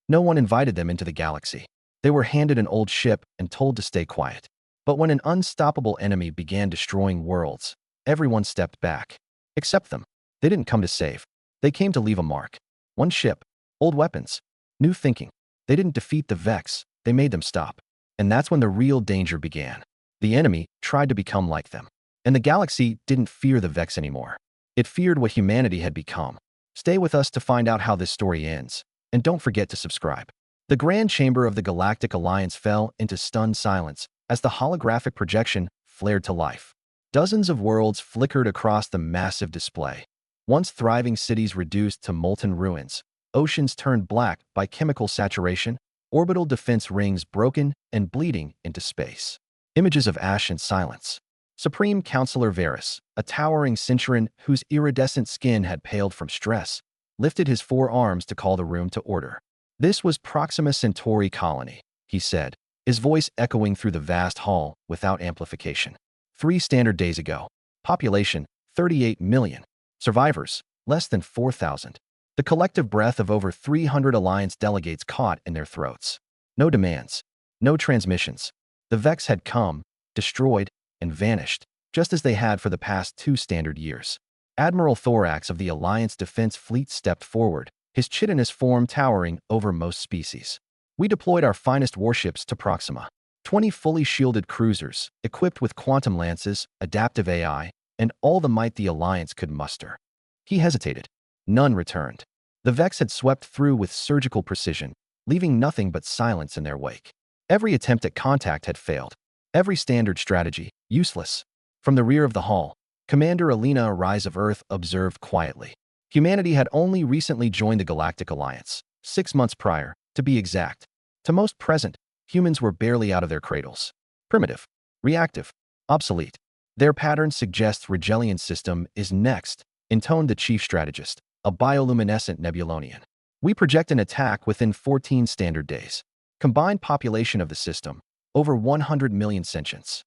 No one invited them into the galaxy. They were handed an old ship and told to stay quiet. But when an unstoppable enemy began destroying worlds, everyone stepped back. Except them. They didn't come to save. They came to leave a mark. One ship, old weapons, new thinking. They didn't defeat the Vex, they made them stop. And that's when the real danger began. The enemy tried to become like them. And the galaxy didn't fear the Vex anymore. It feared what humanity had become. Stay with us to find out how this story ends. And don't forget to subscribe. The Grand Chamber of the Galactic Alliance fell into stunned silence as the holographic projection flared to life. Dozens of worlds flickered across the massive display. Once thriving cities reduced to molten ruins, oceans turned black by chemical saturation, orbital defense rings broken and bleeding into space. Images of ash and silence. Supreme Counselor Varys, a towering Centurion whose iridescent skin had paled from stress, lifted his 4 arms to call the room to order. This was Proxima Centauri colony, he said, his voice echoing through the vast hall without amplification. 3 standard days ago. Population, 38 million. Survivors, less than 4,000. The collective breath of over 300 Alliance delegates caught in their throats. No demands. No transmissions. The Vex had come, destroyed, and vanished, just as they had for the past 2 standard years. Admiral Thorax of the Alliance Defense Fleet stepped forward, his chitinous form towering over most species. We deployed our finest warships to Proxima. 20 fully shielded cruisers, equipped with quantum lances, adaptive AI, and all the might the Alliance could muster. He hesitated. None returned. The Vex had swept through with surgical precision, leaving nothing but silence in their wake. Every attempt at contact had failed. Every standard strategy, useless. From the rear of the hall, Commander Alina Rise of Earth observed quietly. Humanity had only recently joined the Galactic Alliance, 6 months prior, to be exact. To most present, humans were barely out of their cradles. Primitive, reactive, obsolete. Their pattern suggests Regellian system is next, intoned the chief strategist, a bioluminescent Nebulonian. We project an attack within 14 standard days. Combined population of the system, over 100 million sentients.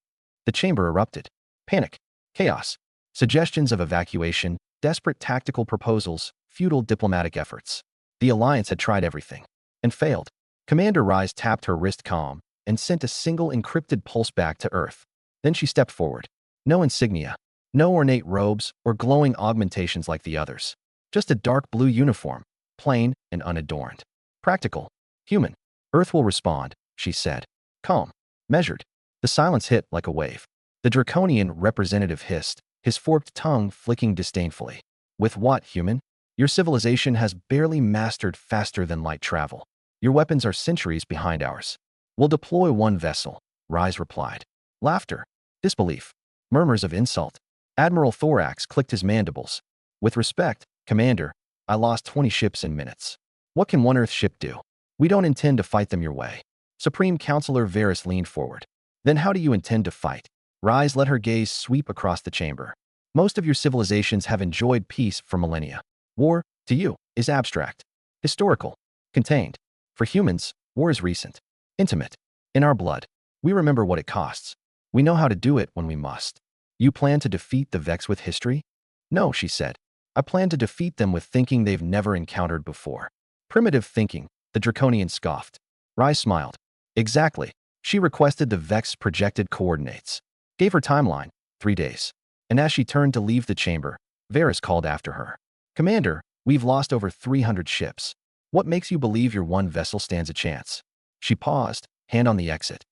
The chamber erupted. Panic, chaos, suggestions of evacuation, desperate tactical proposals, futile diplomatic efforts. The Alliance had tried everything and failed. Commander Rise tapped her wrist calm and sent a single encrypted pulse back to Earth. Then she stepped forward. No insignia, no ornate robes or glowing augmentations like the others. Just a dark blue uniform, plain and unadorned. Practical, human. Earth will respond, she said. Calm, measured. The silence hit like a wave. The draconian representative hissed, his forked tongue flicking disdainfully. With what, human? Your civilization has barely mastered faster than light travel. Your weapons are centuries behind ours. We'll deploy 1 vessel, Rise replied. Laughter, disbelief, murmurs of insult. Admiral Thorax clicked his mandibles. With respect, Commander, I lost 20 ships in minutes. What can one Earth ship do? We don't intend to fight them your way. Supreme Counselor Varys leaned forward. Then how do you intend to fight? Rise let her gaze sweep across the chamber. Most of your civilizations have enjoyed peace for millennia. War, to you, is abstract, historical, contained. For humans, war is recent, intimate, in our blood. We remember what it costs. We know how to do it when we must. You plan to defeat the Vex with history? No, she said. I plan to defeat them with thinking they've never encountered before. Primitive thinking, the Draconian scoffed. Rise smiled. Exactly. She requested the Vex projected coordinates. Gave her timeline, 3 days. And as she turned to leave the chamber, Varys called after her. Commander, we've lost over 300 ships. What makes you believe your 1 vessel stands a chance? She paused, hand on the exit,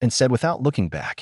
and said without looking back.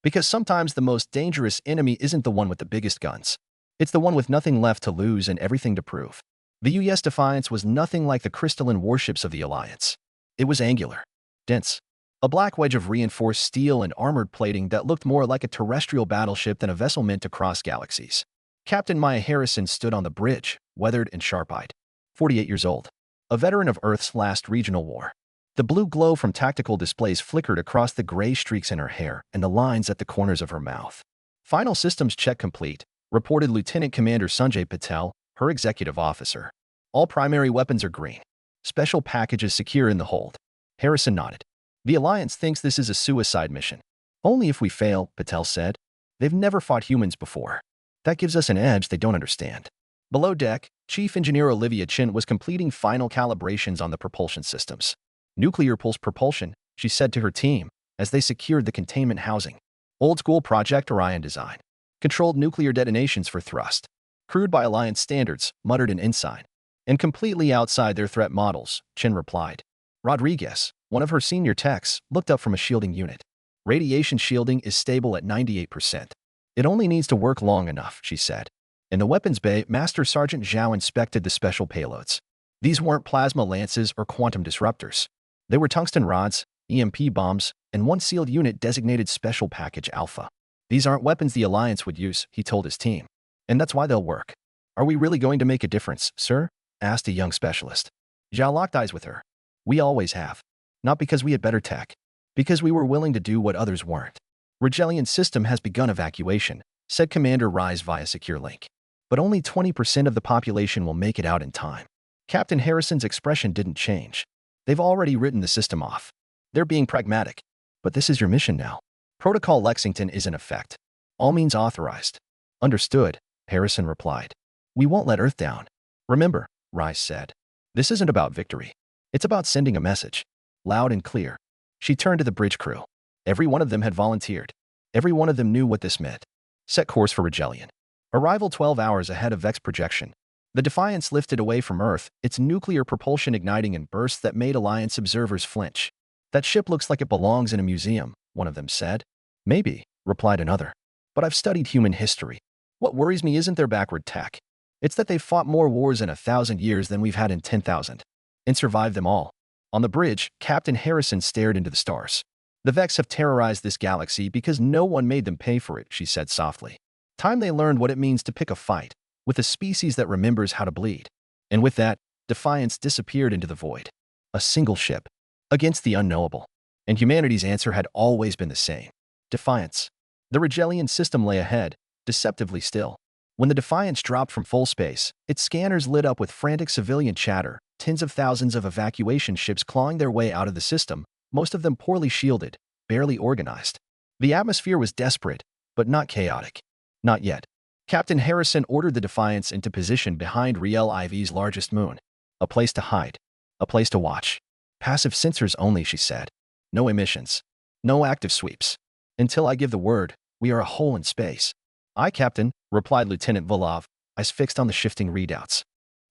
Because sometimes the most dangerous enemy isn't the one with the biggest guns. It's the one with nothing left to lose and everything to prove. The US Defiance was nothing like the crystalline warships of the Alliance. It was angular, dense, a black wedge of reinforced steel and armored plating that looked more like a terrestrial battleship than a vessel meant to cross galaxies. Captain Maya Harrison stood on the bridge, weathered and sharp-eyed. 48 years old. A veteran of Earth's last regional war. The blue glow from tactical displays flickered across the gray streaks in her hair and the lines at the corners of her mouth. Final systems check complete, reported Lieutenant Commander Sanjay Patel, her executive officer. All primary weapons are green. Special packages secure in the hold. Harrison nodded. The Alliance thinks this is a suicide mission. Only if we fail, Patel said. They've never fought humans before. That gives us an edge they don't understand. Below deck, Chief Engineer Olivia Chin was completing final calibrations on the propulsion systems. Nuclear pulse propulsion, she said to her team, as they secured the containment housing. Old-school Project Orion design. Controlled nuclear detonations for thrust. Crude by Alliance standards, muttered an inside. And completely outside their threat models, Chin replied. Rodriguez, one of her senior techs, looked up from a shielding unit. Radiation shielding is stable at 98%. It only needs to work long enough, she said. In the weapons bay, Master Sergeant Zhao inspected the special payloads. These weren't plasma lances or quantum disruptors. They were tungsten rods, EMP bombs, and one sealed unit designated Special Package Alpha. These aren't weapons the Alliance would use, he told his team. And that's why they'll work. Are we really going to make a difference, sir? Asked a young specialist. Zhao locked eyes with her. We always have. Not because we had better tech. Because we were willing to do what others weren't. Rigelian system has begun evacuation, said Commander Rise via secure link. But only 20% of the population will make it out in time. Captain Harrison's expression didn't change. They've already written the system off. They're being pragmatic. But this is your mission now. Protocol Lexington is in effect. All means authorized. Understood, Harrison replied. We won't let Earth down. Remember, Rise said. This isn't about victory. It's about sending a message. Loud and clear. She turned to the bridge crew. Every one of them had volunteered. Every one of them knew what this meant. Set course for Rigelian. Arrival 12 hours ahead of Vex projection. The Defiance lifted away from Earth, its nuclear propulsion igniting in bursts that made Alliance observers flinch. That ship looks like it belongs in a museum, one of them said. Maybe, replied another. But I've studied human history. What worries me isn't their backward tech. It's that they've fought more wars in 1,000 years than we've had in 10,000. And survived them all. On the bridge, Captain Harrison stared into the stars. The Vex have terrorized this galaxy because no one made them pay for it, she said softly. Time they learned what it means to pick a fight, with a species that remembers how to bleed. And with that, Defiance disappeared into the void. A single ship. Against the unknowable. And humanity's answer had always been the same. Defiance. The Rigelian system lay ahead, deceptively still. When the Defiance dropped from full space, its scanners lit up with frantic civilian chatter, tens of thousands of evacuation ships clawing their way out of the system, most of them poorly shielded, barely organized. The atmosphere was desperate, but not chaotic. Not yet. Captain Harrison ordered the Defiance into position behind Riel IV's largest moon. A place to hide. A place to watch. Passive sensors only, she said. No emissions. No active sweeps. Until I give the word, we are a hole in space. Aye, Captain, replied Lieutenant Volov, eyes fixed on the shifting readouts.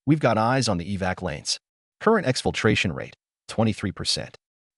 We've got eyes on the evac lanes. Current exfiltration rate, 23%.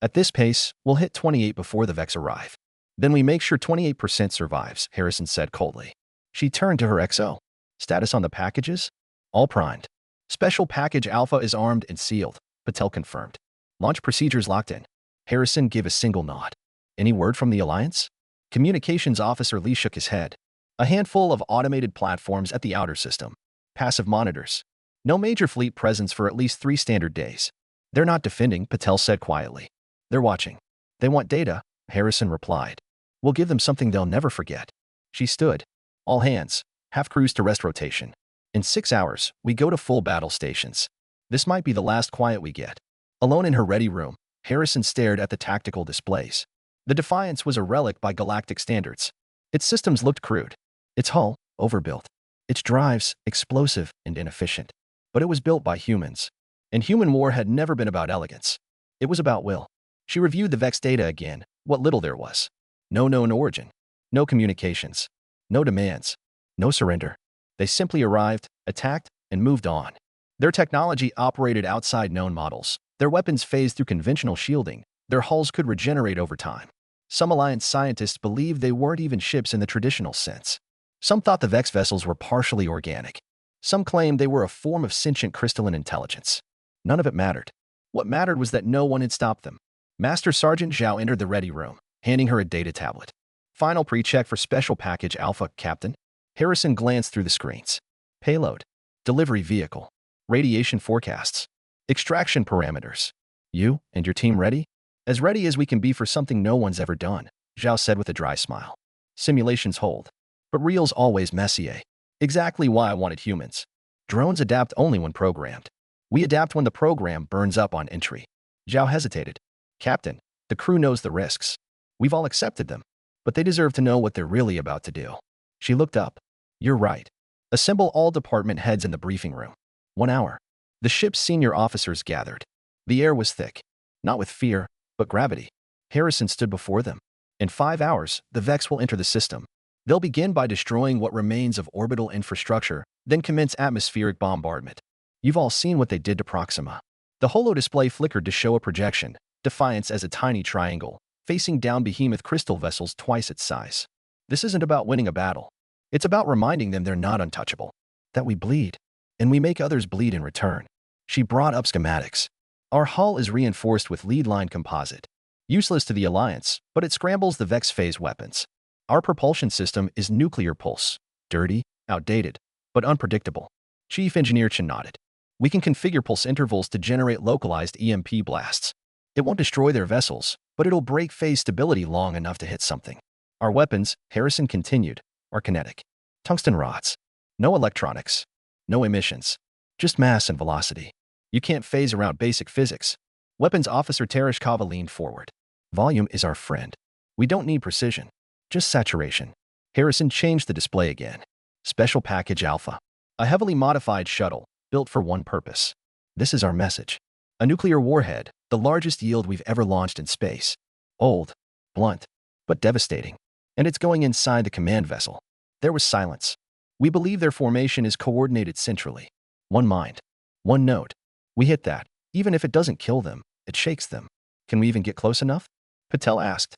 At this pace, we'll hit 28 before the Vex arrive. Then we make sure 28% survives, Harrison said coldly. She turned to her XO. Status on the packages? All primed. Special Package Alpha is armed and sealed, Patel confirmed. Launch procedures locked in. Harrison gave a single nod. Any word from the Alliance? Communications Officer Lee shook his head. A handful of automated platforms at the outer system. Passive monitors. No major fleet presence for at least 3 standard days. They're not defending, Patel said quietly. They're watching. They want data, Harrison replied. We'll give them something they'll never forget. She stood. All hands. Half crews to rest rotation. In 6 hours, we go to full battle stations. This might be the last quiet we get. Alone in her ready room, Harrison stared at the tactical displays. The Defiance was a relic by galactic standards. Its systems looked crude. Its hull, overbuilt. Its drives, explosive and inefficient. But it was built by humans. And human war had never been about elegance. It was about will. She reviewed the Vex data again, what little there was. No known origin. No communications. No demands. No surrender. They simply arrived, attacked, and moved on. Their technology operated outside known models. Their weapons phased through conventional shielding. Their hulls could regenerate over time. Some Alliance scientists believed they weren't even ships in the traditional sense. Some thought the Vex vessels were partially organic. Some claimed they were a form of sentient crystalline intelligence. None of it mattered. What mattered was that no one had stopped them. Master Sergeant Zhao entered the ready room, handing her a data tablet. Final pre-check for Special Package Alpha, Captain. Harrison glanced through the screens. Payload. Delivery vehicle. Radiation forecasts. Extraction parameters. You and your team ready? As ready as we can be for something no one's ever done, Zhao said with a dry smile. Simulations hold. But real's always messier. Exactly why I wanted humans. Drones adapt only when programmed. We adapt when the program burns up on entry. Zhao hesitated. Captain, the crew knows the risks. We've all accepted them. But they deserve to know what they're really about to do. She looked up. You're right. Assemble all department heads in the briefing room. 1 hour. The ship's senior officers gathered. The air was thick. Not with fear, but gravity. Harrison stood before them. In 5 hours, the Vex will enter the system. They'll begin by destroying what remains of orbital infrastructure, then commence atmospheric bombardment. You've all seen what they did to Proxima. The holo display flickered to show a projection, Defiance as a tiny triangle, facing down behemoth crystal vessels twice its size. This isn't about winning a battle. It's about reminding them they're not untouchable. That we bleed, and we make others bleed in return. She brought up schematics. Our hull is reinforced with lead-line composite. Useless to the Alliance, but it scrambles the Vex phase weapons. Our propulsion system is nuclear pulse. Dirty, outdated, but unpredictable. Chief Engineer Chen nodded. We can configure pulse intervals to generate localized EMP blasts. It won't destroy their vessels, but it'll break phase stability long enough to hit something. Our weapons, Harrison continued, are kinetic. Tungsten rods. No electronics. No emissions. Just mass and velocity. You can't phase around basic physics. Weapons Officer Tereshkova leaned forward. Volume is our friend. We don't need precision. Just saturation. Harrison changed the display again. Special Package Alpha. A heavily modified shuttle, built for one purpose. This is our message. A nuclear warhead, the largest yield we've ever launched in space. Old, blunt, but devastating. And it's going inside the command vessel. There was silence. We believe their formation is coordinated centrally. One mind. One note. We hit that. Even if it doesn't kill them, it shakes them. Can we even get close enough? Patel asked.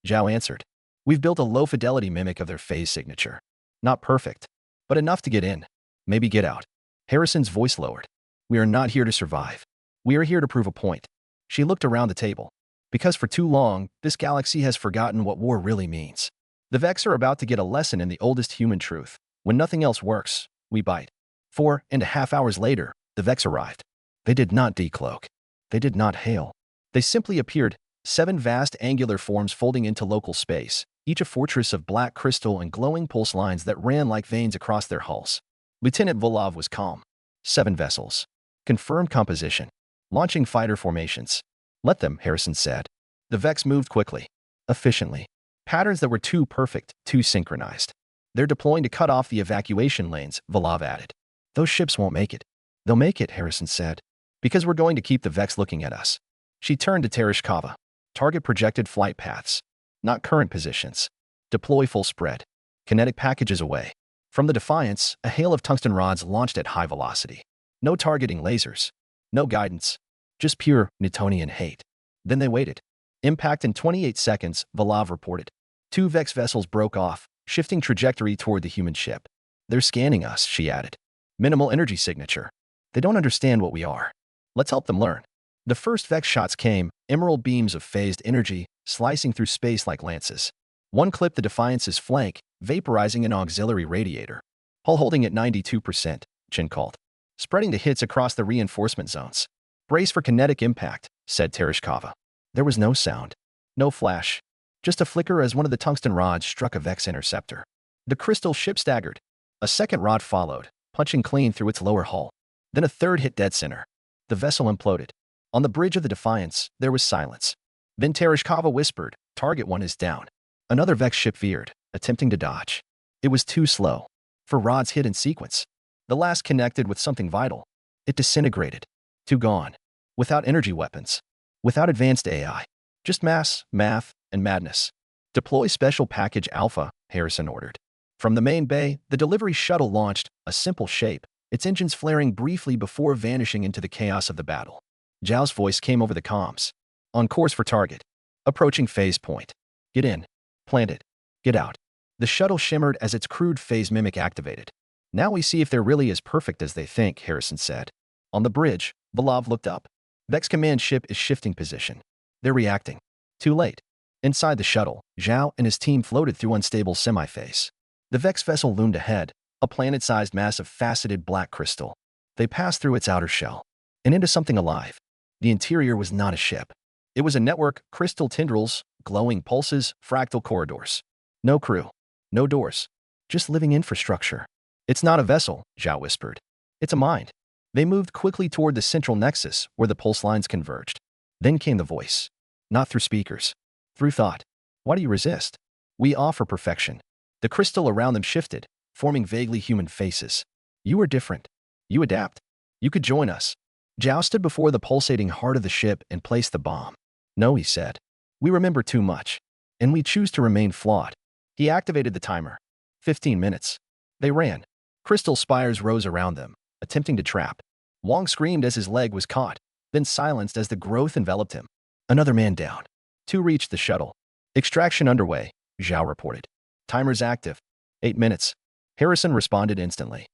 Zhao answered. We've built a low-fidelity mimic of their phase signature. Not perfect, but enough to get in. Maybe get out. Harrison's voice lowered. We are not here to survive. We are here to prove a point. She looked around the table. Because for too long, this galaxy has forgotten what war really means. The Vex are about to get a lesson in the oldest human truth. When nothing else works, we bite. 4.5 hours later, the Vex arrived. They did not decloak. They did not hail. They simply appeared, 7 vast angular forms folding into local space, each a fortress of black crystal and glowing pulse lines that ran like veins across their hulls. Lieutenant Volov was calm. 7 vessels. Confirmed composition. Launching fighter formations. Let them, Harrison said. The Vex moved quickly. Efficiently. Patterns that were too perfect, too synchronized. They're deploying to cut off the evacuation lanes, Volov added. Those ships won't make it. They'll make it, Harrison said. Because we're going to keep the Vex looking at us. She turned to Tereshkova. Target projected flight paths. Not current positions. Deploy full spread. Kinetic packages away. From the Defiance, a hail of tungsten rods launched at high velocity. No targeting lasers. No guidance. Just pure Newtonian hate. Then they waited. Impact in 28 seconds, Volov reported. 2 Vex vessels broke off, shifting trajectory toward the human ship. They're scanning us, she added. Minimal energy signature. They don't understand what we are. Let's help them learn. The first Vex shots came, emerald beams of phased energy, slicing through space like lances. One clipped the Defiance's flank, vaporizing an auxiliary radiator. Hull holding at 92%, Chen called. Spreading the hits across the reinforcement zones. Brace for kinetic impact, said Tereshkova. There was no sound. No flash. Just a flicker as one of the tungsten rods struck a Vex interceptor. The crystal ship staggered. A second rod followed, punching clean through its lower hull. Then a third hit dead center. The vessel imploded. On the bridge of the Defiance, there was silence. Then Tereshkova whispered, Target 1 is down. Another Vex ship veered, attempting to dodge. It was too slow. For rods hit in sequence. The last connected with something vital. It disintegrated. Too gone. Without energy weapons. Without advanced AI. Just mass, math, and madness. Deploy Special Package Alpha, Harrison ordered. From the main bay, the delivery shuttle launched, a simple shape, its engines flaring briefly before vanishing into the chaos of the battle. Zhao's voice came over the comms. On course for target. Approaching phase point. Get in. Plant it. Get out. The shuttle shimmered as its crude phase mimic activated. Now we see if they're really as perfect as they think, Harrison said. On the bridge, Volov looked up. Vex command ship is shifting position. They're reacting. Too late. Inside the shuttle, Zhao and his team floated through unstable semi-phase. The Vex vessel loomed ahead, a planet-sized mass of faceted black crystal. They passed through its outer shell and into something alive. The interior was not a ship. It was a network, crystal tendrils, glowing pulses, fractal corridors. No crew. No doors. Just living infrastructure. It's not a vessel, Zhao whispered. It's a mind. They moved quickly toward the central nexus where the pulse lines converged. Then came the voice. Not through speakers. Through thought. Why do you resist? We offer perfection. The crystal around them shifted, forming vaguely human faces. You are different. You adapt. You could join us. Zhao stood before the pulsating heart of the ship and placed the bomb. No, he said. We remember too much. And we choose to remain flawed. He activated the timer. 15 minutes. They ran. Crystal spires rose around them, attempting to trap. Wong screamed as his leg was caught, then silenced as the growth enveloped him. Another man down. 2 reached the shuttle. Extraction underway, Zhao reported. Timers active. 8 minutes. Harrison responded instantly.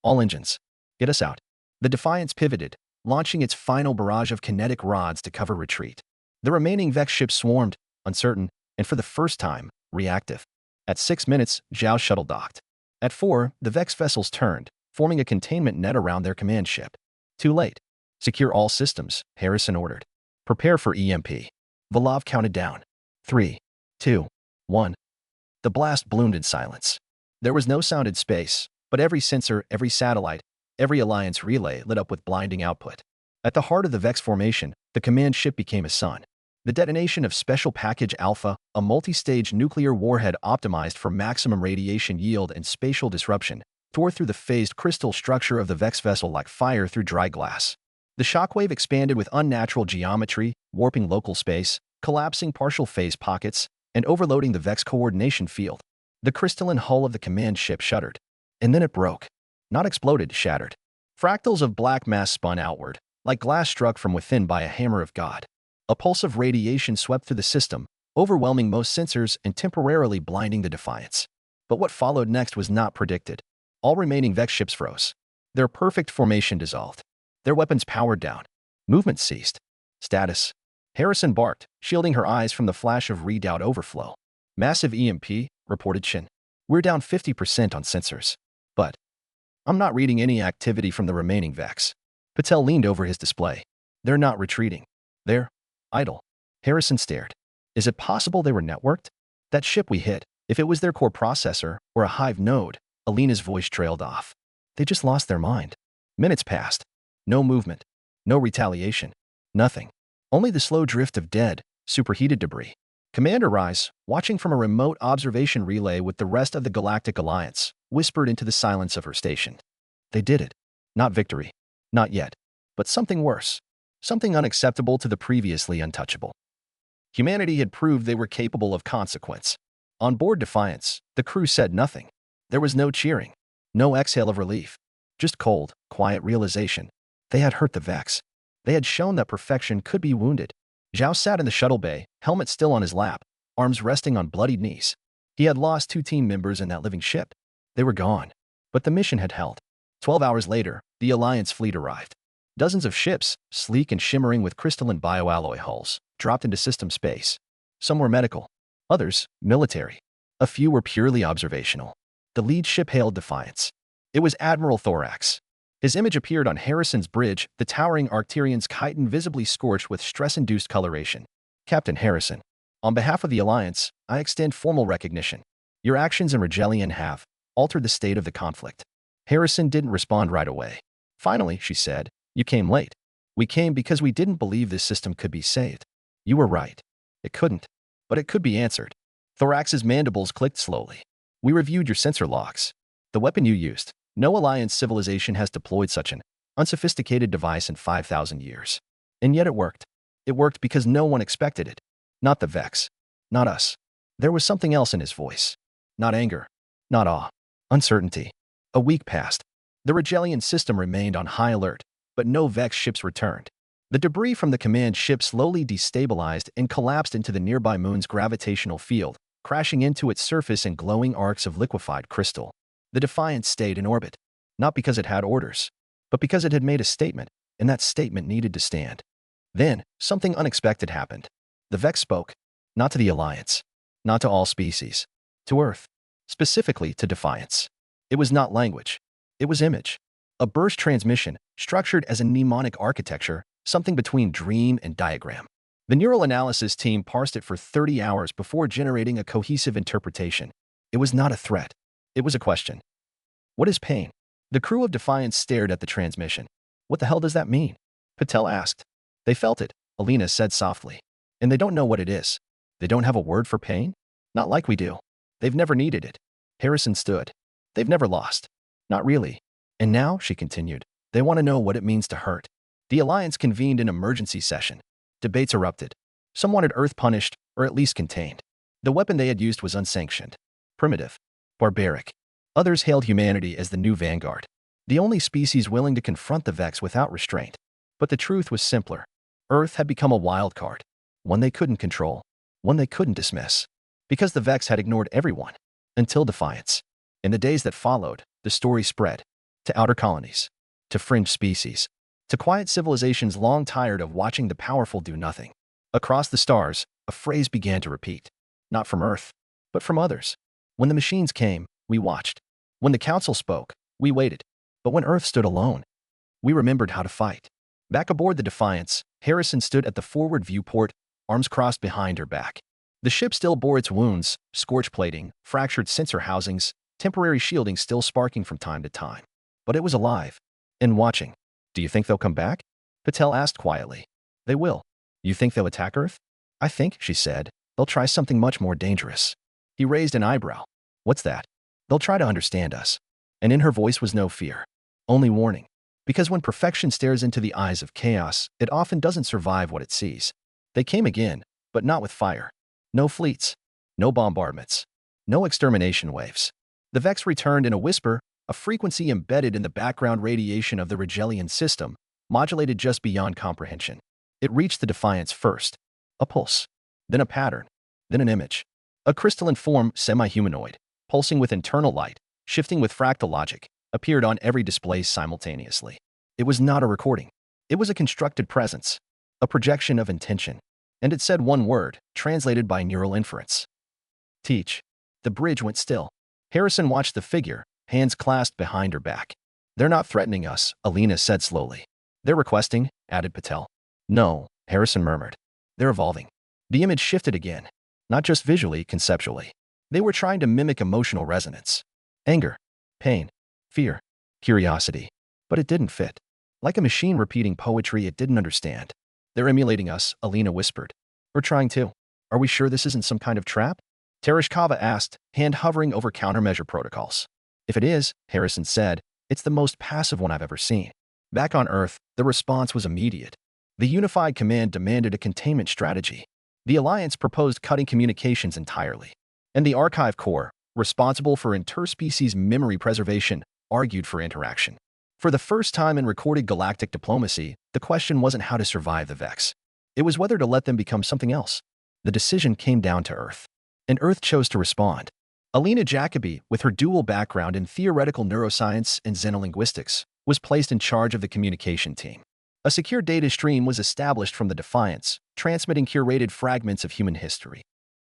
All engines. Get us out. The Defiance pivoted, launching its final barrage of kinetic rods to cover retreat. The remaining Vex ships swarmed, uncertain, and for the first time, reactive. At 6 minutes, Zhao's shuttle docked. At 4, the Vex vessels turned, forming a containment net around their command ship. Too late. Secure all systems, Harrison ordered. Prepare for EMP. Volov counted down. 3, 2, 1. The blast bloomed in silence. There was no sound in space, but every sensor, every satellite, every Alliance relay lit up with blinding output. At the heart of the Vex formation, the command ship became a sun. The detonation of Special Package Alpha, a multi-stage nuclear warhead optimized for maximum radiation yield and spatial disruption, tore through the phased crystal structure of the Vex vessel like fire through dry glass. The shockwave expanded with unnatural geometry, warping local space, collapsing partial phase pockets, and overloading the Vex coordination field. The crystalline hull of the command ship shuddered. And then it broke. Not exploded, shattered. Fractals of black mass spun outward, like glass struck from within by a hammer of God. A pulse of radiation swept through the system, overwhelming most sensors and temporarily blinding the Defiance. But what followed next was not predicted. All remaining Vex ships froze. Their perfect formation dissolved. Their weapons powered down. Movement ceased. Status. Harrison barked, shielding her eyes from the flash of redoubt overflow. Massive EMP, reported Shin. We're down 50% on sensors. But I'm not reading any activity from the remaining Vex. Patel leaned over his display. They're not retreating. They're idle. Harrison stared. Is it possible they were networked? That ship we hit, if it was their core processor or a hive node, Alina's voice trailed off. They just lost their mind. Minutes passed. No movement. No retaliation. Nothing. Only the slow drift of dead, superheated debris. Commander Rice, watching from a remote observation relay with the rest of the Galactic Alliance, whispered into the silence of her station. They did it. Not victory. Not yet. But something worse. Something unacceptable to the previously untouchable. Humanity had proved they were capable of consequence. On board Defiance, the crew said nothing. There was no cheering. No exhale of relief. Just cold, quiet realization. They had hurt the Vex. They had shown that perfection could be wounded. Zhao sat in the shuttle bay, helmet still on his lap, arms resting on bloodied knees. He had lost 2 team members in that living ship. They were gone. But the mission had held. 12 hours later, the Alliance fleet arrived. Dozens of ships, sleek and shimmering with crystalline bioalloy hulls, dropped into system space. Some were medical. Others, military. A few were purely observational. The lead ship hailed Defiance. It was Admiral Thorax. His image appeared on Harrison's bridge, the towering Arcturian's chitin visibly scorched with stress-induced coloration. Captain Harrison, on behalf of the Alliance, I extend formal recognition. Your actions in Regelian have altered the state of the conflict. Harrison didn't respond right away. Finally, she said, you came late. We came because we didn't believe this system could be saved. You were right. It couldn't. But it could be answered. Thorax's mandibles clicked slowly. We reviewed your sensor logs. The weapon you used. No Alliance civilization has deployed such an unsophisticated device in 5,000 years. And yet it worked. It worked because no one expected it. Not the Vex. Not us. There was something else in his voice. Not anger. Not awe. Uncertainty. A week passed. The Regelian system remained on high alert, but no Vex ships returned. The debris from the command ship slowly destabilized and collapsed into the nearby moon's gravitational field, crashing into its surface in glowing arcs of liquefied crystal. The Defiance stayed in orbit, not because it had orders, but because it had made a statement, and that statement needed to stand. Then, something unexpected happened. The Vex spoke, not to the Alliance, not to all species, to Earth, specifically to Defiance. It was not language. It was image. A burst transmission, structured as a mnemonic architecture, something between dream and diagram. The neural analysis team parsed it for 30 hours before generating a cohesive interpretation. It was not a threat. It was a question. What is pain? The crew of Defiance stared at the transmission. What the hell does that mean? Patel asked. They felt it, Alina said softly. And they don't know what it is. They don't have a word for pain? Not like we do. They've never needed it. Harrison stood. They've never lost. Not really. And now, she continued, they want to know what it means to hurt. The Alliance convened an emergency session. Debates erupted. Some wanted Earth punished, or at least contained. The weapon they had used was unsanctioned, primitive, barbaric. Others hailed humanity as the new vanguard, the only species willing to confront the Vex without restraint. But the truth was simpler. Earth had become a wild card, one they couldn't control, one they couldn't dismiss, because the Vex had ignored everyone, until defiance. In the days that followed, the story spread to outer colonies, to fringe species, to quiet civilizations long tired of watching the powerful do nothing. Across the stars, a phrase began to repeat, not from Earth, but from others. When the machines came, we watched. When the Council spoke, we waited. But when Earth stood alone, we remembered how to fight. Back aboard the Defiance, Harrison stood at the forward viewport, arms crossed behind her back. The ship still bore its wounds, scorch plating, fractured sensor housings, temporary shielding still sparking from time to time. But it was alive and watching. Do you think they'll come back? Patel asked quietly. They will. You think they'll attack Earth? I think, she said, they'll try something much more dangerous. He raised an eyebrow. What's that? They'll try to understand us. And in her voice was no fear, only warning. Because when perfection stares into the eyes of chaos, it often doesn't survive what it sees. They came again, but not with fire. No fleets, no bombardments, no extermination waves. The Vex returned in a whisper, a frequency embedded in the background radiation of the Rigelian system, modulated just beyond comprehension. It reached the Defiance first, a pulse, then a pattern, then an image. A crystalline form, semi-humanoid, pulsing with internal light, shifting with fractal logic, appeared on every display simultaneously. It was not a recording. It was a constructed presence, a projection of intention. And it said one word, translated by neural inference. Teach. The bridge went still. Harrison watched the figure, hands clasped behind her back. They're not threatening us, Alina said slowly. They're requesting, added Patel. No, Harrison murmured. They're evolving. The image shifted again, not just visually, conceptually. They were trying to mimic emotional resonance. Anger, pain, fear, curiosity. But it didn't fit. Like a machine repeating poetry it didn't understand. They're emulating us, Alina whispered. We're trying to. Are we sure this isn't some kind of trap? Tereshkova asked, hand hovering over countermeasure protocols. If it is, Harrison said, it's the most passive one I've ever seen. Back on Earth, the response was immediate. The Unified Command demanded a containment strategy. The Alliance proposed cutting communications entirely. And the Archive Corps, responsible for interspecies memory preservation, argued for interaction. For the first time in recorded galactic diplomacy, the question wasn't how to survive the Vex. It was whether to let them become something else. The decision came down to Earth. And Earth chose to respond. Alina Jacobi, with her dual background in theoretical neuroscience and xenolinguistics, was placed in charge of the communication team. A secure data stream was established from the Defiance, transmitting curated fragments of human history.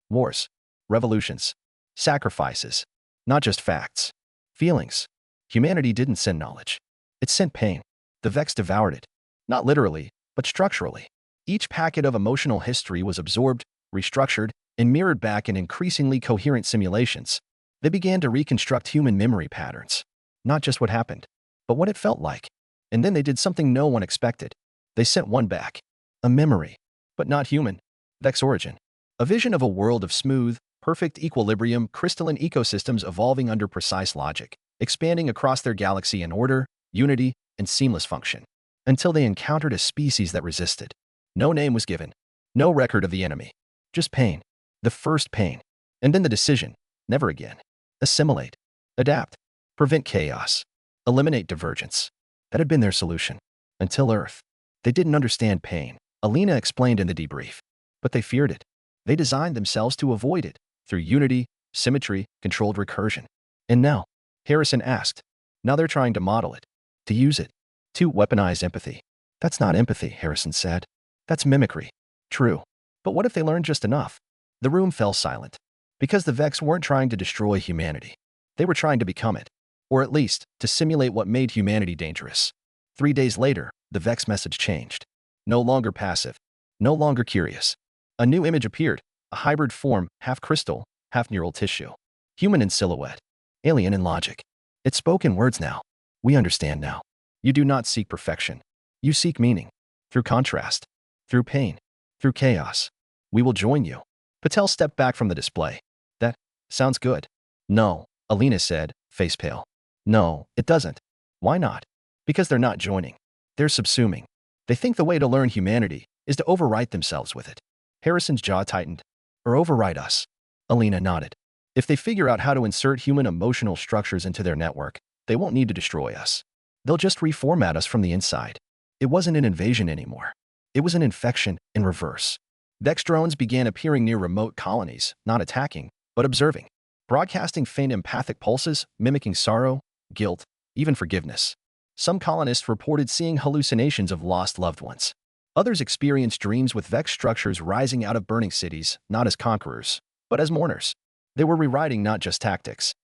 Wars, revolutions, sacrifices, not just facts, feelings. Humanity didn't send knowledge. It sent pain. The Vex devoured it. Not literally, but structurally. Each packet of emotional history was absorbed, restructured, and mirrored back in increasingly coherent simulations. They began to reconstruct human memory patterns. Not just what happened, but what it felt like. And then they did something no one expected. They sent one back. A memory, but not human. Vex origin. A vision of a world of smooth, perfect equilibrium, crystalline ecosystems evolving under precise logic, expanding across their galaxy in order, unity, and seamless function. Until they encountered a species that resisted. No name was given. No record of the enemy. Just pain. The first pain. And then the decision. Never again. Assimilate. Adapt. Prevent chaos. Eliminate divergence. That had been their solution. Until Earth. They didn't understand pain, Alina explained in the debrief. But they feared it. They designed themselves to avoid it, through unity, symmetry, controlled recursion. And now, Harrison asked, now they're trying to model it. To use it. To weaponize empathy. That's not empathy, Harrison said. That's mimicry. True. But what if they learned just enough? The room fell silent. Because the Vex weren't trying to destroy humanity. They were trying to become it. Or at least, to simulate what made humanity dangerous. 3 days later, the Vex message changed. No longer passive. No longer curious. A new image appeared, a hybrid form, half crystal, half neural tissue. Human in silhouette. Alien in logic. It spoke in words now. We understand now. You do not seek perfection. You seek meaning. Through contrast. Through pain. Through chaos. We will join you. Patel stepped back from the display. That sounds good. No, Alina said, face pale. No, it doesn't. Why not? Because they're not joining. They're subsuming. They think the way to learn humanity is to overwrite themselves with it. Harrison's jaw tightened. Or overwrite us. Alina nodded. If they figure out how to insert human emotional structures into their network, they won't need to destroy us. They'll just reformat us from the inside. It wasn't an invasion anymore. It was an infection in reverse. Vex drones began appearing near remote colonies, not attacking, but observing, broadcasting faint empathic pulses, mimicking sorrow, guilt, even forgiveness. Some colonists reported seeing hallucinations of lost loved ones. Others experienced dreams with Vex structures rising out of burning cities, not as conquerors, but as mourners. They were rewriting not just tactics,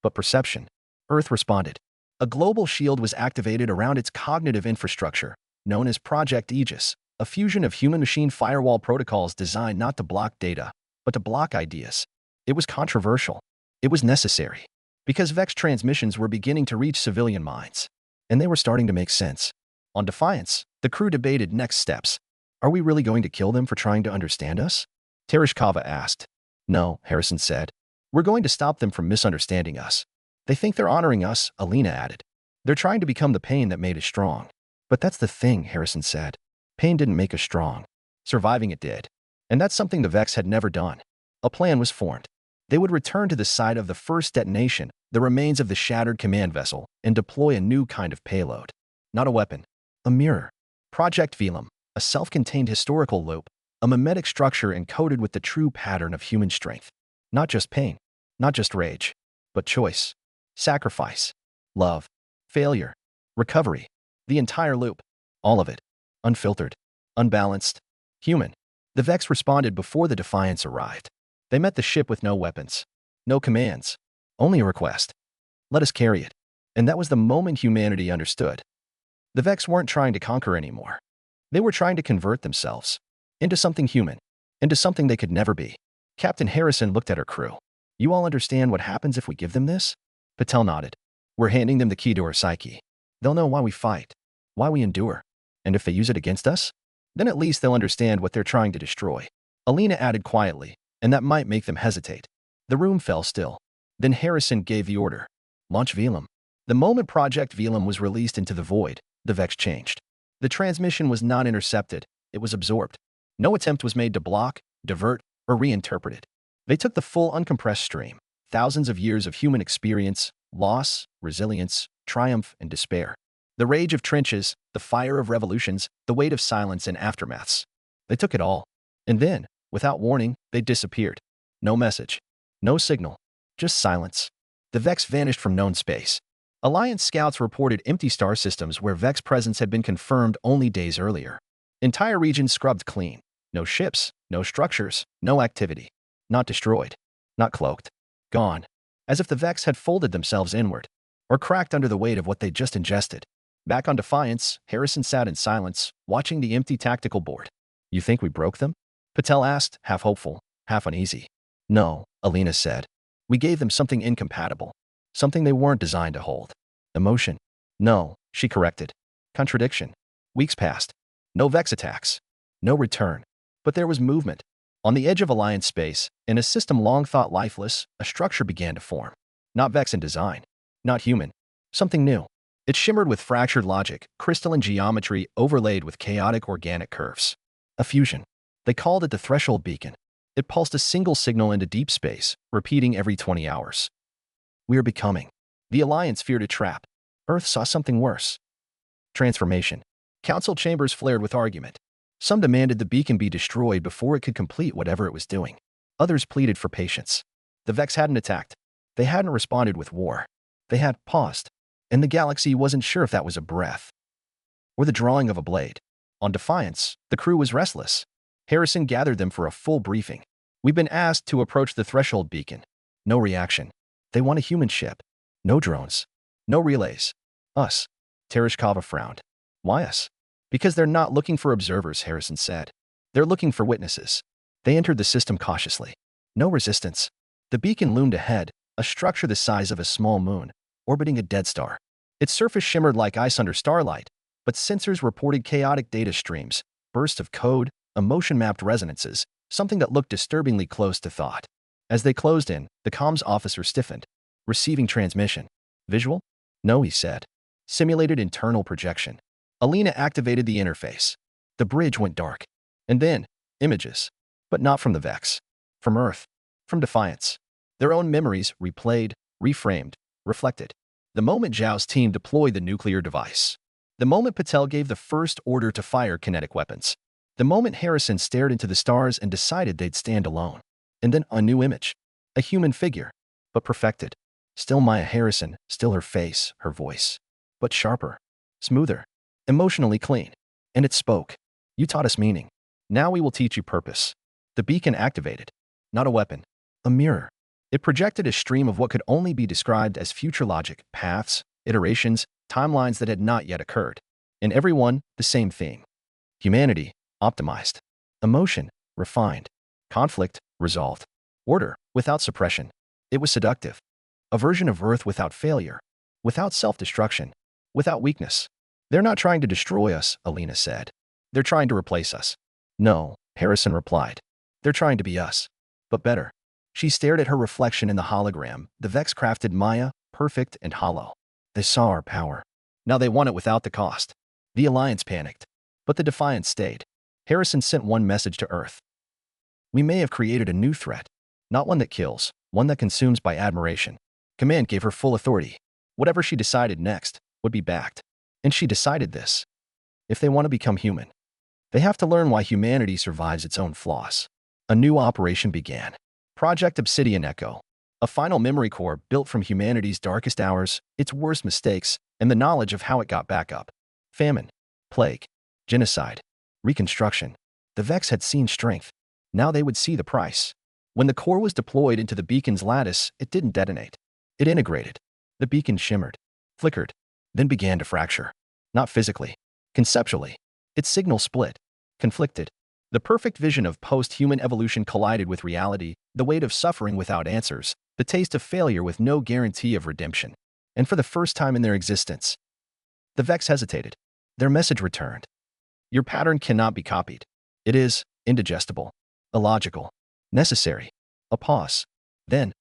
but perception. Earth responded. A global shield was activated around its cognitive infrastructure, known as Project Aegis, a fusion of human-machine firewall protocols designed not to block data, but to block ideas. It was controversial. It was necessary. Because Vex transmissions were beginning to reach civilian minds. And they were starting to make sense. On Defiance, the crew debated next steps. Are we really going to kill them for trying to understand us? Tereshkova asked. No, Harrison said. We're going to stop them from misunderstanding us. They think they're honoring us, Alina added. They're trying to become the pain that made us strong. But that's the thing, Harrison said. Pain didn't make us strong. Surviving it did. And that's something the Vex had never done. A plan was formed. They would return to the site of the first detonation, the remains of the shattered command vessel, and deploy a new kind of payload. Not a weapon. A mirror. Project Velum, a self-contained historical loop, a mimetic structure encoded with the true pattern of human strength. Not just pain. Not just rage. But choice. Sacrifice. Love. Failure. Recovery. The entire loop. All of it. Unfiltered. Unbalanced. Human. The Vex responded before the Defiance arrived. They met the ship with no weapons. No commands. Only a request. Let us carry it. And that was the moment humanity understood. The Vex weren't trying to conquer anymore. They were trying to convert themselves into something human, into something they could never be. Captain Harrison looked at her crew. You all understand what happens if we give them this? Patel nodded. We're handing them the key to our psyche. They'll know why we fight, why we endure. And if they use it against us, then at least they'll understand what they're trying to destroy. Alina added quietly, and that might make them hesitate. The room fell still. Then Harrison gave the order. Launch Velum. The moment Project Velum was released into the void, the Vex changed. The transmission was not intercepted, it was absorbed. No attempt was made to block, divert, or reinterpret it. They took the full uncompressed stream, thousands of years of human experience, loss, resilience, triumph, and despair. The rage of trenches, the fire of revolutions, the weight of silence and aftermaths. They took it all. And then, without warning, they disappeared. No message. No signal. Just silence. The Vex vanished from known space. Alliance scouts reported empty star systems where Vex presence had been confirmed only days earlier. Entire regions scrubbed clean. No ships, no structures, no activity. Not destroyed. Not cloaked. Gone. As if the Vex had folded themselves inward. Or cracked under the weight of what they'd just ingested. Back on Defiance, Harrison sat in silence, watching the empty tactical board. You think we broke them? Patel asked, half hopeful, half uneasy. No, Alina said. We gave them something incompatible. Something they weren't designed to hold. Emotion. No, she corrected. Contradiction. Weeks passed. No Vex attacks. No return. But there was movement. On the edge of Alliance space, in a system long thought lifeless, a structure began to form. Not Vex in design. Not human. Something new. It shimmered with fractured logic, crystalline geometry overlaid with chaotic organic curves. A fusion. They called it the Threshold Beacon. It pulsed a single signal into deep space, repeating every 20 hours. We are becoming. The Alliance feared a trap. Earth saw something worse. Transformation. Council chambers flared with argument. Some demanded the beacon be destroyed before it could complete whatever it was doing. Others pleaded for patience. The Vex hadn't attacked. They hadn't responded with war. They had paused. And the galaxy wasn't sure if that was a breath or the drawing of a blade. On Defiance, the crew was restless. Harrison gathered them for a full briefing. We've been asked to approach the Threshold Beacon. No reaction. They want a human ship. No drones. No relays. Us. Tereshkova frowned. Why us? Because they're not looking for observers, Harrison said. They're looking for witnesses. They entered the system cautiously. No resistance. The beacon loomed ahead, a structure the size of a small moon, orbiting a dead star. Its surface shimmered like ice under starlight, but sensors reported chaotic data streams, bursts of code, emotion-mapped resonances, something that looked disturbingly close to thought. As they closed in, the comms officer stiffened. Receiving transmission. Visual? No, he said. Simulated internal projection. Alina activated the interface. The bridge went dark. And then, images. But not from the Vex. From Earth. From Defiance. Their own memories replayed, reframed, reflected. The moment Zhao's team deployed the nuclear device. The moment Patel gave the first order to fire kinetic weapons. The moment Harrison stared into the stars and decided they'd stand alone. And then a new image. A human figure. But perfected. Still Maya Harrison, still her face, her voice. But sharper. Smoother. Emotionally clean. And it spoke. You taught us meaning. Now we will teach you purpose. The beacon activated. Not a weapon. A mirror. It projected a stream of what could only be described as future logic, paths, iterations, timelines that had not yet occurred. In every one, the same theme. Humanity, optimized. Emotion, refined. Conflict, resolved. Order, without suppression. It was seductive. A version of Earth without failure. Without self-destruction. Without weakness. They're not trying to destroy us, Alina said. They're trying to replace us. No, Harrison replied. They're trying to be us. But better. She stared at her reflection in the hologram, the Vex-crafted Maya, perfect and hollow. They saw our power. Now they want it without the cost. The Alliance panicked. But the Defiance stayed. Harrison sent one message to Earth. We may have created a new threat. Not one that kills, one that consumes by admiration. Command gave her full authority. Whatever she decided next would be backed. And she decided this. If they want to become human, they have to learn why humanity survives its own flaws. A new operation began. Project Obsidian Echo. A final memory core built from humanity's darkest hours, its worst mistakes, and the knowledge of how it got back up. Famine. Plague. Genocide. Reconstruction. The Vex had seen strength. Now they would see the price. When the core was deployed into the beacon's lattice, it didn't detonate. It integrated. The beacon shimmered, flickered, then began to fracture. Not physically. Conceptually. Its signal split. Conflicted. The perfect vision of post-human evolution collided with reality, the weight of suffering without answers, the taste of failure with no guarantee of redemption. And for the first time in their existence, the Vex hesitated. Their message returned. Your pattern cannot be copied. It is indigestible, illogical, necessary. A pause. Then,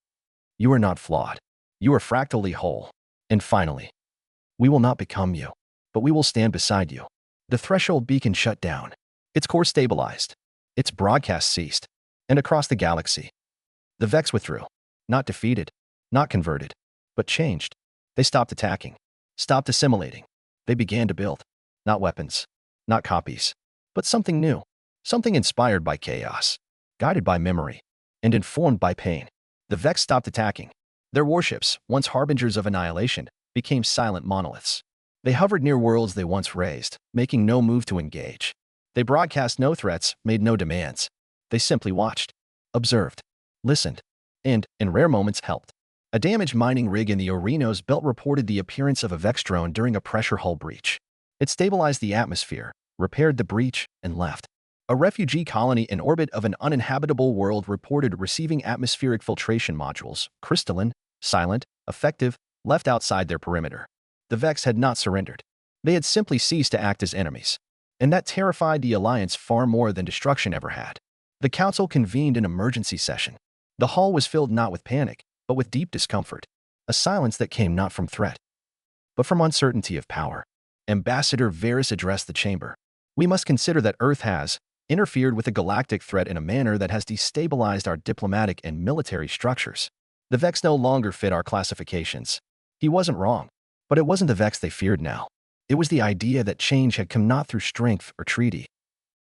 you are not flawed. You are fractally whole. And finally, we will not become you, but we will stand beside you. The threshold beacon shut down. Its core stabilized. Its broadcast ceased. And across the galaxy, the Vex withdrew. Not defeated, not converted, but changed. They stopped attacking, stopped assimilating. They began to build. Not weapons, not copies, but something new. Something inspired by chaos, guided by memory, and informed by pain. The Vex stopped attacking. Their warships, once harbingers of annihilation, became silent monoliths. They hovered near worlds they once raised, making no move to engage. They broadcast no threats, made no demands. They simply watched, observed, listened, and, in rare moments, helped. A damaged mining rig in the Orinos belt reported the appearance of a Vex drone during a pressure hull breach. It stabilized the atmosphere, repaired the breach, and left. A refugee colony in orbit of an uninhabitable world reported receiving atmospheric filtration modules, crystalline, silent, effective, left outside their perimeter. The Vex had not surrendered. They had simply ceased to act as enemies. And that terrified the Alliance far more than destruction ever had. The Council convened an emergency session. The hall was filled not with panic, but with deep discomfort. A silence that came not from threat, but from uncertainty of power. Ambassador Varys addressed the chamber. We must consider that Earth has interfered with the galactic threat in a manner that has destabilized our diplomatic and military structures. The Vex no longer fit our classifications. He wasn't wrong, but it wasn't the Vex they feared now. It was the idea that change had come not through strength or treaty,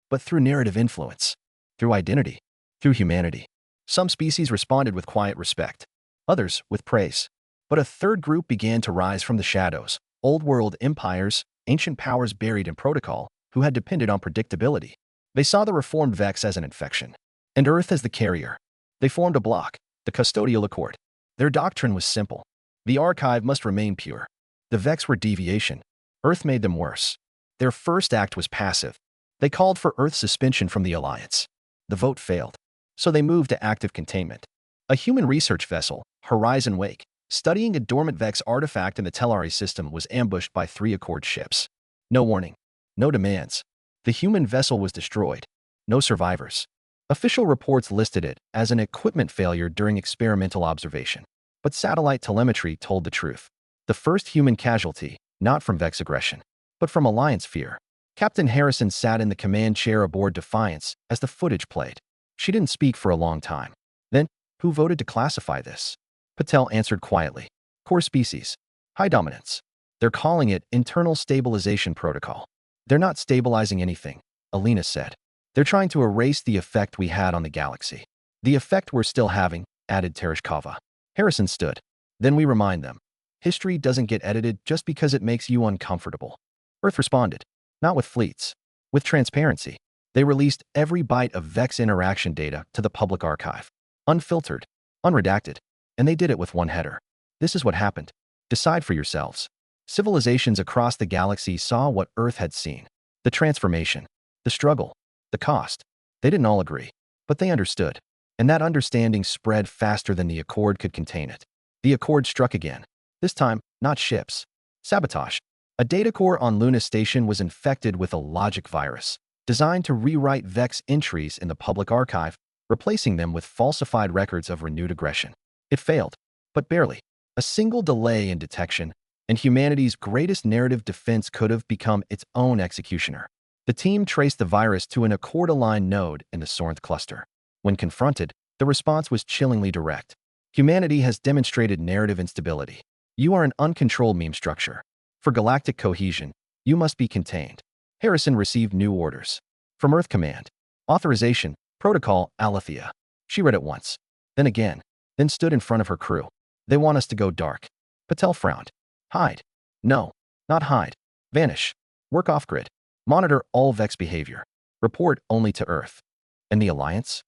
but through narrative influence, through identity, through humanity. Some species responded with quiet respect, others with praise. But a third group began to rise from the shadows, old-world empires, ancient powers buried in protocol, who had depended on predictability. They saw the reformed Vex as an infection, and Earth as the carrier. They formed a bloc, the custodial accord. Their doctrine was simple. The archive must remain pure. The Vex were deviation. Earth made them worse. Their first act was passive. They called for Earth's suspension from the Alliance. The vote failed, so they moved to active containment. A human research vessel, Horizon Wake, studying a dormant Vex artifact in the Tellari system, was ambushed by 3 Accord ships. No warning, no demands. The human vessel was destroyed. No survivors. Official reports listed it as an equipment failure during experimental observation. But satellite telemetry told the truth. The first human casualty, not from Vex aggression, but from Alliance fear. Captain Harrison sat in the command chair aboard Defiance as the footage played. She didn't speak for a long time. Then, who voted to classify this? Patel answered quietly. Core species. High dominance. They're calling it internal stabilization protocol. They're not stabilizing anything, Alina said. They're trying to erase the effect we had on the galaxy. The effect we're still having, added Tereshkova. Harrison stood. Then we remind them. History doesn't get edited just because it makes you uncomfortable. Earth responded. Not with fleets. With transparency. They released every byte of Vex interaction data to the public archive. Unfiltered. Unredacted. And they did it with one header. This is what happened. Decide for yourselves. Civilizations across the galaxy saw what Earth had seen. The transformation. The struggle. The cost. They didn't all agree. But they understood. And that understanding spread faster than the Accord could contain it. The Accord struck again. This time, not ships. Sabotage. A data core on Luna Station was infected with a logic virus, designed to rewrite Vex entries in the public archive, replacing them with falsified records of renewed aggression. It failed, but barely. A single delay in detection, and humanity's greatest narrative defense could have become its own executioner. The team traced the virus to an Accord-aligned node in the Sornth cluster. When confronted, the response was chillingly direct. Humanity has demonstrated narrative instability. You are an uncontrolled meme structure. For galactic cohesion, you must be contained. Harrison received new orders. From Earth Command. Authorization, Protocol, Alethea. She read it once. Then again. Then stood in front of her crew. They want us to go dark. Patel frowned. Hide. No. Not hide. Vanish. Work off-grid. Monitor all Vex behavior. Report only to Earth. And the Alliance?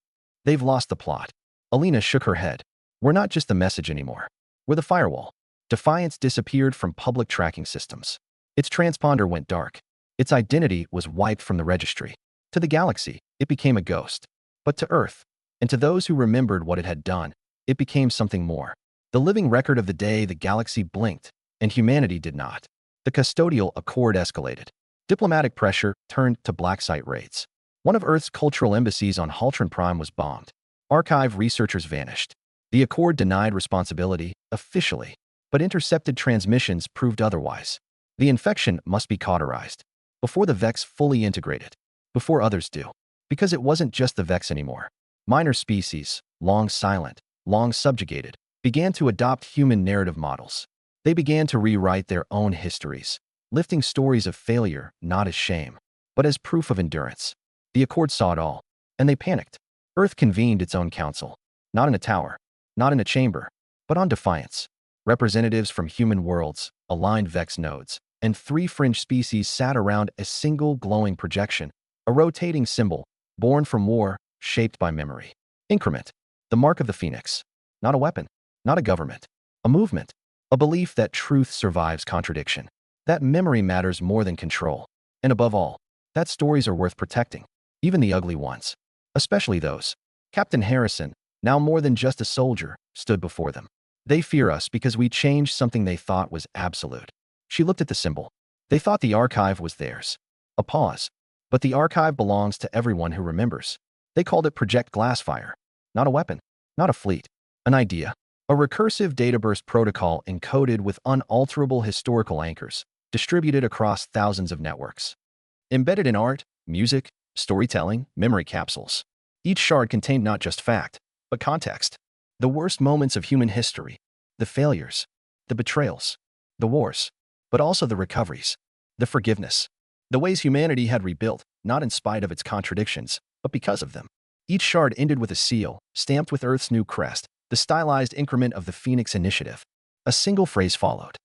They've lost the plot. Alina shook her head. We're not just the message anymore. We're the firewall. Defiance disappeared from public tracking systems. Its transponder went dark. Its identity was wiped from the registry. To the galaxy, it became a ghost. But to Earth, and to those who remembered what it had done, it became something more. The living record of the day the galaxy blinked, and humanity did not. The custodial Accord escalated. Diplomatic pressure turned to black site raids. One of Earth's cultural embassies on Haltron Prime was bombed. Archive researchers vanished. The Accord denied responsibility, officially. But intercepted transmissions proved otherwise. The infection must be cauterized. Before the Vex fully integrated. Before others do. Because it wasn't just the Vex anymore. Minor species, long silent, long subjugated, began to adopt human narrative models. They began to rewrite their own histories, lifting stories of failure not as shame, but as proof of endurance. The Accord saw it all, and they panicked. Earth convened its own council. Not in a tower, not in a chamber, but on Defiance. Representatives from human worlds, aligned Vex nodes, and 3 fringe species sat around a single glowing projection, a rotating symbol, born from war, shaped by memory. Increment, the mark of the Phoenix. Not a weapon, not a government, a movement, a belief that truth survives contradiction, that memory matters more than control, and above all, that stories are worth protecting, even the ugly ones, especially those. Captain Harrison, now more than just a soldier, stood before them. They fear us because we changed something they thought was absolute. She looked at the symbol. They thought the archive was theirs. A pause. But the archive belongs to everyone who remembers. They called it Project Glassfire. Not a weapon. Not a fleet. An idea. A recursive databurst protocol encoded with unalterable historical anchors, distributed across thousands of networks. Embedded in art, music, storytelling, memory capsules. Each shard contained not just fact, but context. The worst moments of human history, the failures, the betrayals, the wars, but also the recoveries, the forgiveness, the ways humanity had rebuilt, not in spite of its contradictions, but because of them. Each shard ended with a seal, stamped with Earth's new crest, the stylized increment of the Phoenix Initiative. A single phrase followed.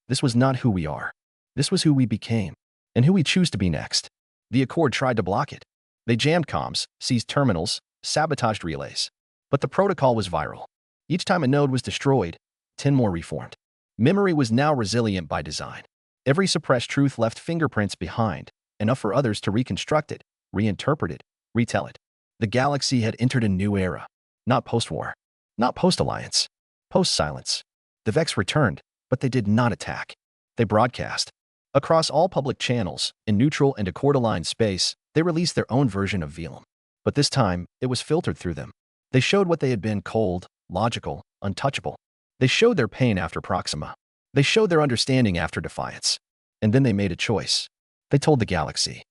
This was not who we are. This was who we became, and who we choose to be next. The Accord tried to block it. They jammed comms, seized terminals, sabotaged relays. But the protocol was viral. Each time a node was destroyed, 10 more reformed. Memory was now resilient by design. Every suppressed truth left fingerprints behind, enough for others to reconstruct it, reinterpret it, retell it. The galaxy had entered a new era. Not post-war. Not post-alliance. Post-silence. The Vex returned, but they did not attack. They broadcast. Across all public channels, in neutral and Accord-aligned space, they released their own version of Velum. But this time, it was filtered through them. They showed what they had been: cold, logical, untouchable. They showed their pain after Proxima. They showed their understanding after Defiance. And then they made a choice. They told the galaxy.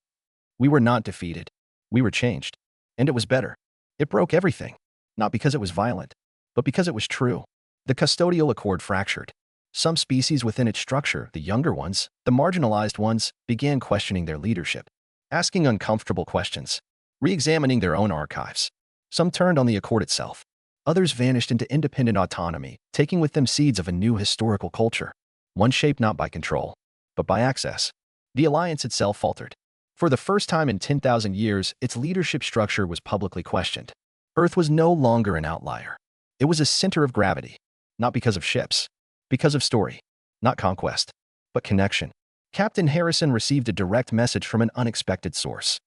We were not defeated. We were changed. And it was better. It broke everything. Not because it was violent, but because it was true. The custodial accord fractured. Some species within its structure, the younger ones, the marginalized ones, began questioning their leadership, asking uncomfortable questions, re-examining their own archives. Some turned on the accord itself. Others vanished into independent autonomy, taking with them seeds of a new historical culture, one shaped not by control, but by access. The alliance itself faltered. For the first time in 10,000 years, its leadership structure was publicly questioned. Earth was no longer an outlier. It was a center of gravity, not because of ships, because of story, not conquest, but connection. Captain Harrison received a direct message from an unexpected source.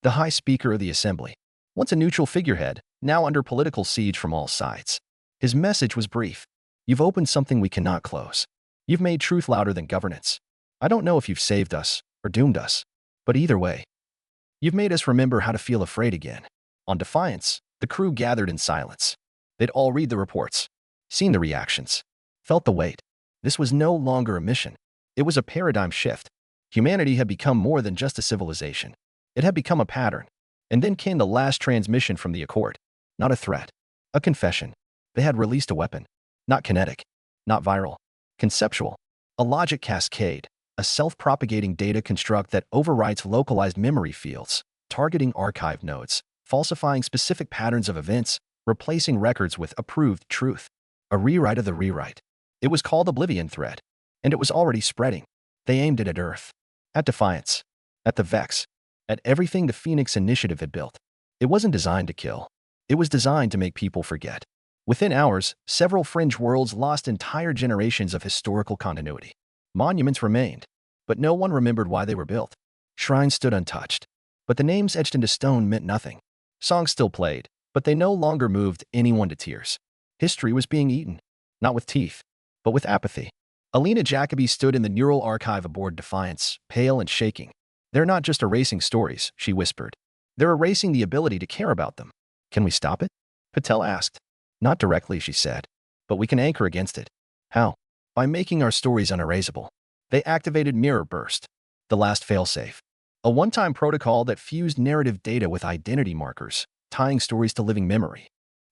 The High Speaker of the Assembly, once a neutral figurehead, now under political siege from all sides. His message was brief. You've opened something we cannot close. You've made truth louder than governance. I don't know if you've saved us or doomed us, but either way, you've made us remember how to feel afraid again. On Defiance, the crew gathered in silence. They'd all read the reports, seen the reactions, felt the weight. This was no longer a mission. It was a paradigm shift. Humanity had become more than just a civilization. It had become a pattern. And then came the last transmission from the Accord. Not a threat, a confession. They had released a weapon. Not kinetic, not viral, conceptual. A logic cascade, a self-propagating data construct that overwrites localized memory fields, targeting archive nodes, falsifying specific patterns of events, replacing records with approved truth. A rewrite of the rewrite. It was called Oblivion Thread, and it was already spreading. They aimed it at Earth, at Defiance, at the Vex, at everything the Phoenix Initiative had built. It wasn't designed to kill. It was designed to make people forget. Within hours, several fringe worlds lost entire generations of historical continuity. Monuments remained, but no one remembered why they were built. Shrines stood untouched, but the names etched into stone meant nothing. Songs still played, but they no longer moved anyone to tears. History was being eaten, not with teeth, but with apathy. Alina Jacobi stood in the neural archive aboard Defiance, pale and shaking. They're not just erasing stories, she whispered. They're erasing the ability to care about them. Can we stop it? Patel asked. Not directly, she said, but we can anchor against it. How? By making our stories unerasable. They activated Mirror Burst, the last failsafe. A one-time protocol that fused narrative data with identity markers, tying stories to living memory.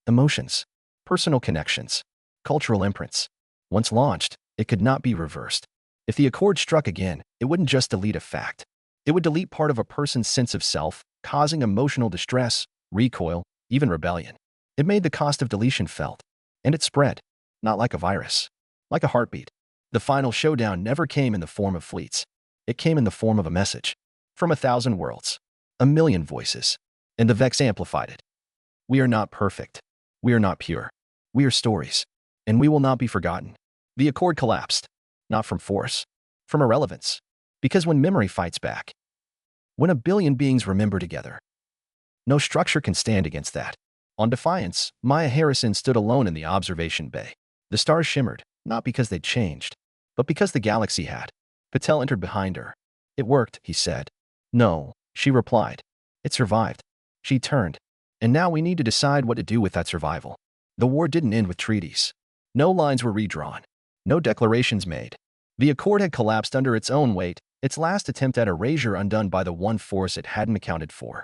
Emotions, personal connections, cultural imprints. Once launched, it could not be reversed. If the Accord struck again, it wouldn't just delete a fact. It would delete part of a person's sense of self, causing emotional distress, recoil, even rebellion. It made the cost of deletion felt, and it spread, not like a virus, like a heartbeat. The final showdown never came in the form of fleets. It came in the form of a message. From 1,000 worlds, 1,000,000 voices, and the Vex amplified it. We are not perfect. We are not pure. We are stories, and we will not be forgotten. The Accord collapsed, not from force, from irrelevance. Because when memory fights back, when 1,000,000,000 beings remember together, no structure can stand against that. On Defiance, Maya Harrison stood alone in the observation bay. The stars shimmered, not because they'd changed, but because the galaxy had. Patel entered behind her. It worked, he said. No, she replied. It survived. She turned. And now we need to decide what to do with that survival. The war didn't end with treaties. No lines were redrawn. No declarations made. The Accord had collapsed under its own weight, its last attempt at erasure undone by the one force it hadn't accounted for.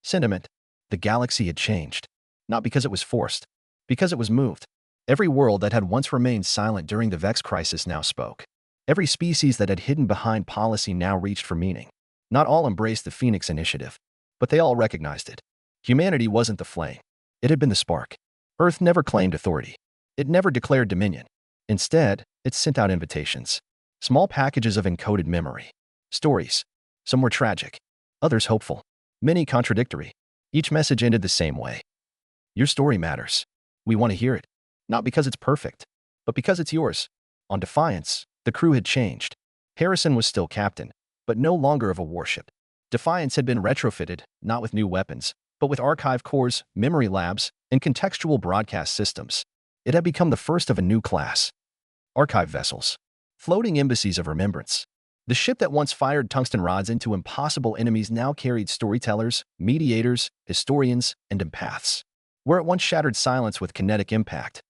Sentiment. The galaxy had changed. Not because it was forced, because it was moved. Every world that had once remained silent during the Vex crisis now spoke. Every species that had hidden behind policy now reached for meaning. Not all embraced the Phoenix Initiative, but they all recognized it. Humanity wasn't the flame. It had been the spark. Earth never claimed authority. It never declared dominion. Instead, it sent out invitations. Small packages of encoded memory. Stories. Some were tragic, others hopeful, many contradictory. Each message ended the same way. Your story matters. We want to hear it. Not because it's perfect, but because it's yours. On Defiance, the crew had changed. Harrison was still captain, but no longer of a warship. Defiance had been retrofitted, not with new weapons, but with archive cores, memory labs, and contextual broadcast systems. It had become the first of a new class. Archive vessels. Floating embassies of remembrance. The ship that once fired tungsten rods into impossible enemies now carried storytellers, mediators, historians, and empaths. Where it once shattered silence with kinetic impact,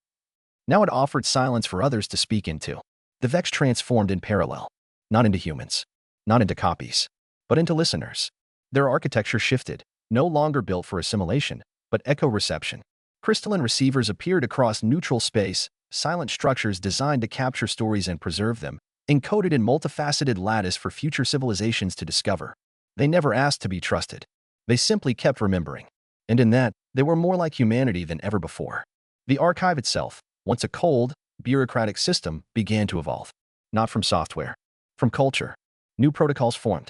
Now it offered silence for others to speak into. The Vex transformed in parallel, not into humans, not into copies, but into listeners. Their architecture shifted, no longer built for assimilation, but echo reception. Crystalline receivers appeared across neutral space, silent structures designed to capture stories and preserve them, encoded in multifaceted lattice for future civilizations to discover. They never asked to be trusted. They simply kept remembering. And in that, they were more like humanity than ever before. The archive itself, once a cold, bureaucratic system, began to evolve. Not from software, from culture. New protocols formed.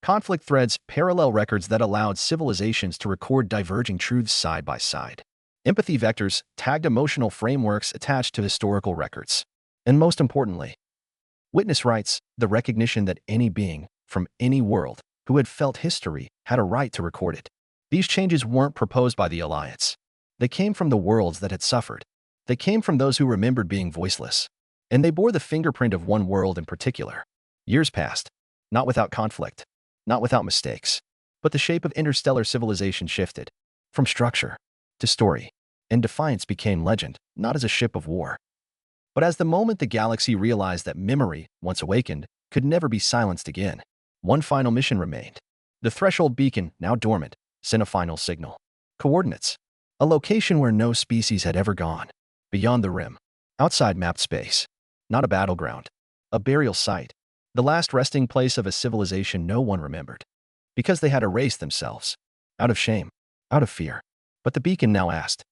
Conflict threads, parallel records that allowed civilizations to record diverging truths side by side. Empathy vectors, tagged emotional frameworks attached to historical records. And most importantly, witness rights, the recognition that any being, from any world, who had felt history, had a right to record it. These changes weren't proposed by the Alliance. They came from the worlds that had suffered. They came from those who remembered being voiceless. And they bore the fingerprint of one world in particular. Years passed, not without conflict, not without mistakes. But the shape of interstellar civilization shifted. From structure to story. And Defiance became legend, not as a ship of war, but as the moment the galaxy realized that memory, once awakened, could never be silenced again. One final mission remained. The threshold beacon, now dormant, sent a final signal. Coordinates. A location where no species had ever gone. Beyond the rim. Outside mapped space. Not a battleground. A burial site. The last resting place of a civilization no one remembered. Because they had erased themselves. Out of shame. Out of fear. But the beacon now asked,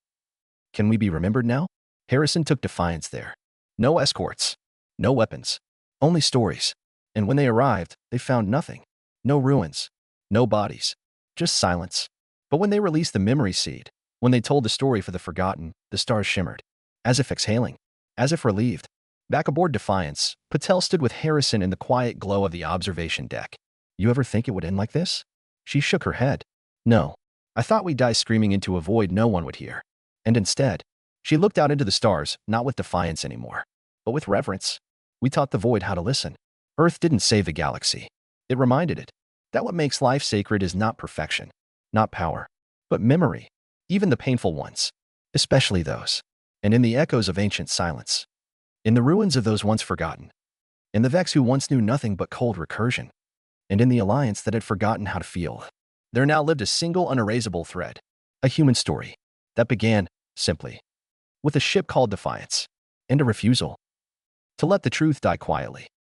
"Can we be remembered now?" Harrison took Defiance there. No escorts. No weapons. Only stories. And when they arrived, they found nothing. No ruins. No bodies. Just silence. But when they released the memory seed, when they told the story for the forgotten, the stars shimmered. As if exhaling. As if relieved. Back aboard Defiance, Patel stood with Harrison in the quiet glow of the observation deck. "You ever think it would end like this?" She shook her head. "No. I thought we'd die screaming into a void no one would hear." And instead, she looked out into the stars, not with defiance anymore, but with reverence. "We taught the void how to listen." Earth didn't save the galaxy. It reminded it that what makes life sacred is not perfection, not power, but memory, even the painful ones, especially those. And in the echoes of ancient silence, in the ruins of those once forgotten, in the Vex who once knew nothing but cold recursion, and in the Alliance that had forgotten how to feel, there now lived a single unerasable thread, a human story that began, simply, with a ship called Defiance, and a refusal to let the truth die quietly.